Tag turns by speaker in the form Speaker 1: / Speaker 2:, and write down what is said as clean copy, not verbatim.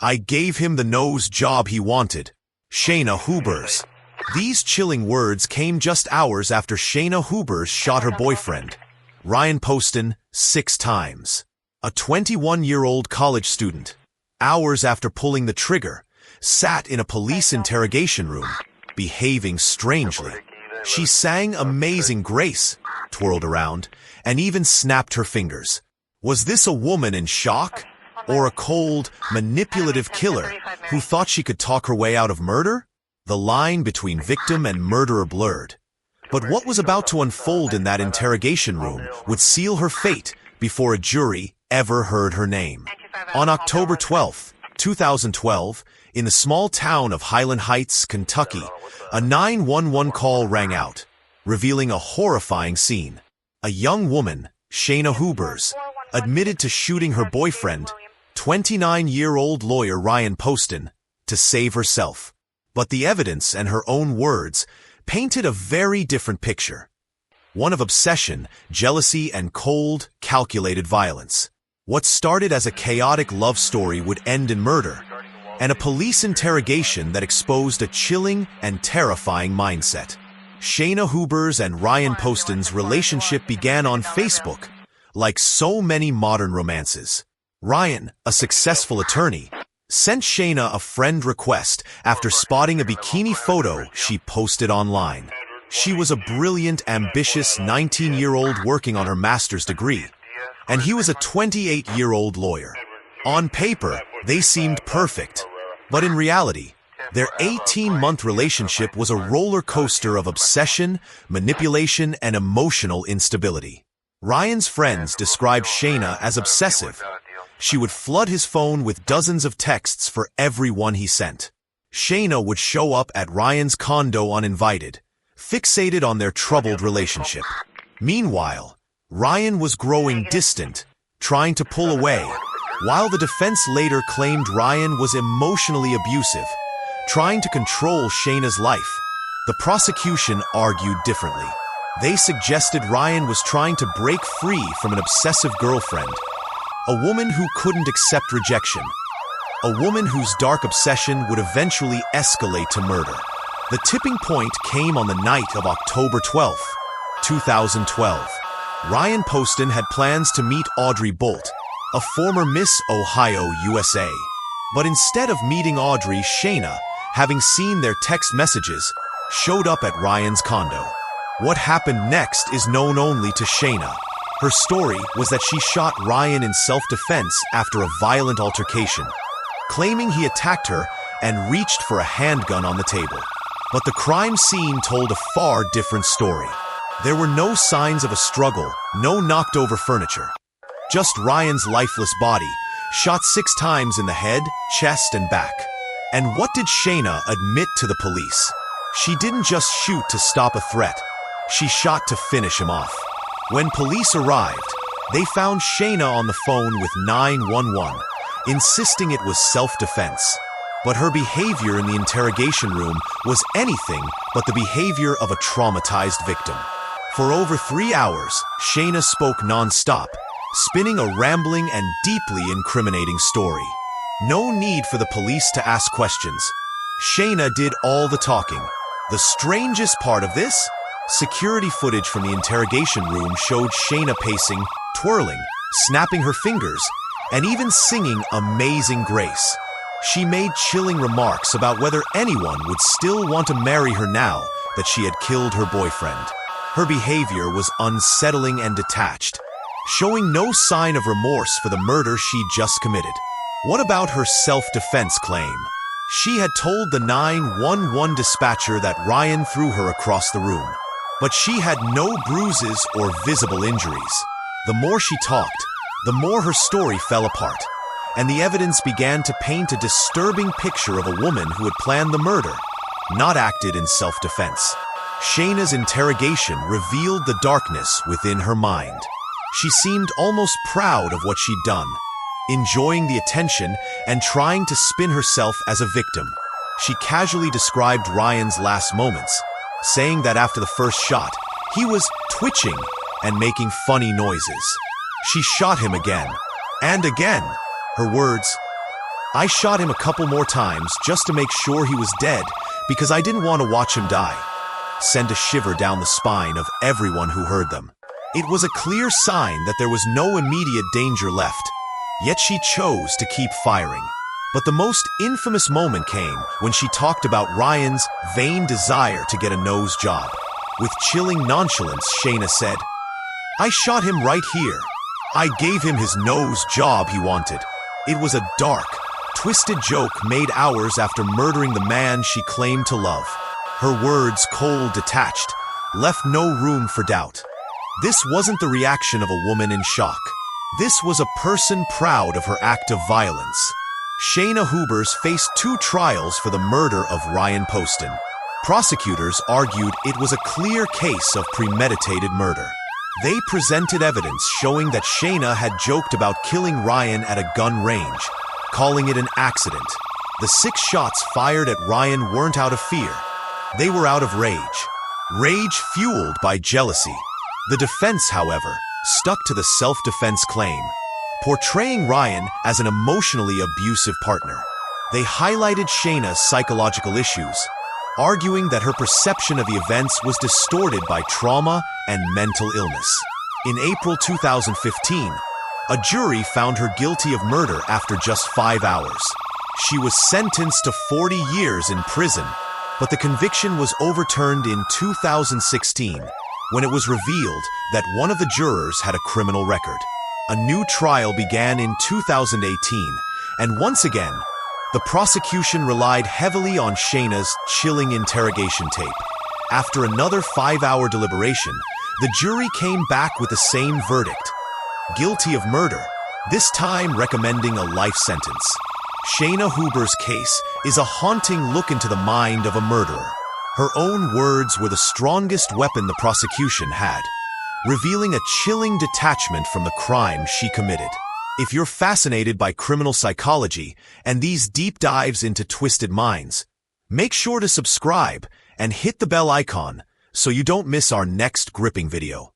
Speaker 1: I gave him the nose job he wanted. Shayna Hubers. These chilling words came just hours after Shayna Hubers shot her boyfriend, Ryan Poston, 6 times. A 21-year-old college student, hours after pulling the trigger, sat in a police interrogation room, behaving strangely. She sang Amazing Grace, twirled around, and even snapped her fingers. Was this a woman in shock? Or a cold, manipulative killer who thought she could talk her way out of murder? The line between victim and murderer blurred. But what was about to unfold in that interrogation room would seal her fate before a jury ever heard her name. On October 12, 2012, in the small town of Highland Heights, Kentucky, a 911 call rang out, revealing a horrifying scene. A young woman, Shayna Hubers, admitted to shooting her boyfriend, 29-year-old lawyer Ryan Poston, to save herself. But the evidence and her own words painted a very different picture. One of obsession, jealousy, and cold, calculated violence. What started as a chaotic love story would end in murder, and a police interrogation that exposed a chilling and terrifying mindset. Shayna Hubers and Ryan Poston's relationship began on Facebook, like so many modern romances. Ryan, a successful attorney, sent Shayna a friend request after spotting a bikini photo she posted online. She was a brilliant, ambitious 19-year-old working on her master's degree, and he was a 28-year-old lawyer. On paper, they seemed perfect, but in reality, their 18-month relationship was a roller coaster of obsession, manipulation, and emotional instability. Ryan's friends described Shayna as obsessive. She would flood his phone with dozens of texts for every one he sent. Shayna would show up at Ryan's condo uninvited, fixated on their troubled relationship. Meanwhile, Ryan was growing distant, trying to pull away, while the defense later claimed Ryan was emotionally abusive, trying to control Shayna's life. The prosecution argued differently. They suggested Ryan was trying to break free from an obsessive girlfriend, a woman who couldn't accept rejection, a woman whose dark obsession would eventually escalate to murder. The tipping point came on the night of October 12, 2012. Ryan Poston had plans to meet Audrey Bolt, a former Miss Ohio, USA. But instead of meeting Audrey, Shayna, having seen their text messages, showed up at Ryan's condo. What happened next is known only to Shayna. Her story was that she shot Ryan in self-defense after a violent altercation, claiming he attacked her and reached for a handgun on the table. But the crime scene told a far different story. There were no signs of a struggle, no knocked-over furniture. Just Ryan's lifeless body, shot 6 times in the head, chest, and back. And what did Shayna admit to the police? She didn't just shoot to stop a threat. She shot to finish him off. When police arrived, they found Shayna on the phone with 911, insisting it was self-defense. But her behavior in the interrogation room was anything but the behavior of a traumatized victim. For over 3 hours, Shayna spoke non-stop, spinning a rambling and deeply incriminating story. No need for the police to ask questions. Shayna did all the talking. The strangest part of this? Security footage from the interrogation room showed Shayna pacing, twirling, snapping her fingers, and even singing Amazing Grace. She made chilling remarks about whether anyone would still want to marry her now that she had killed her boyfriend. Her behavior was unsettling and detached, showing no sign of remorse for the murder she'd just committed. What about her self-defense claim? She had told the 911 dispatcher that Ryan threw her across the room. But she had no bruises or visible injuries. The more she talked, the more her story fell apart, and the evidence began to paint a disturbing picture of a woman who had planned the murder, not acted in self-defense. Shayna's interrogation revealed the darkness within her mind. She seemed almost proud of what she'd done, enjoying the attention and trying to spin herself as a victim. She casually described Ryan's last moments, saying that after the first shot, he was twitching and making funny noises. She shot him again, and again. Her words, I shot him a couple more times just to make sure he was dead because I didn't want to watch him die. Send a shiver down the spine of everyone who heard them. It was a clear sign that there was no immediate danger left. Yet she chose to keep firing. But the most infamous moment came when she talked about Ryan's vain desire to get a nose job. With chilling nonchalance, Shayna said, "I shot him right here. I gave him his nose job he wanted." It was a dark, twisted joke made hours after murdering the man she claimed to love. Her words, cold, detached, left no room for doubt. This wasn't the reaction of a woman in shock. This was a person proud of her act of violence. Shayna Hubers faced 2 trials for the murder of Ryan Poston. Prosecutors argued it was a clear case of premeditated murder. They presented evidence showing that Shayna had joked about killing Ryan at a gun range, calling it an accident. The 6 shots fired at Ryan weren't out of fear. They were out of rage. Rage fueled by jealousy. The defense, however, stuck to the self-defense claim, portraying Ryan as an emotionally abusive partner. They highlighted Shayna's psychological issues, arguing that her perception of the events was distorted by trauma and mental illness. In April 2015, a jury found her guilty of murder after just 5 hours. She was sentenced to 40 years in prison, but the conviction was overturned in 2016 when it was revealed that one of the jurors had a criminal record. A new trial began in 2018, and once again, the prosecution relied heavily on Shayna's chilling interrogation tape. After another 5-hour deliberation, the jury came back with the same verdict: guilty of murder, this time recommending a life sentence. Shayna Hubers' case is a haunting look into the mind of a murderer. Her own words were the strongest weapon the prosecution had, revealing a chilling detachment from the crime she committed. If you're fascinated by criminal psychology and these deep dives into twisted minds, make sure to subscribe and hit the bell icon so you don't miss our next gripping video.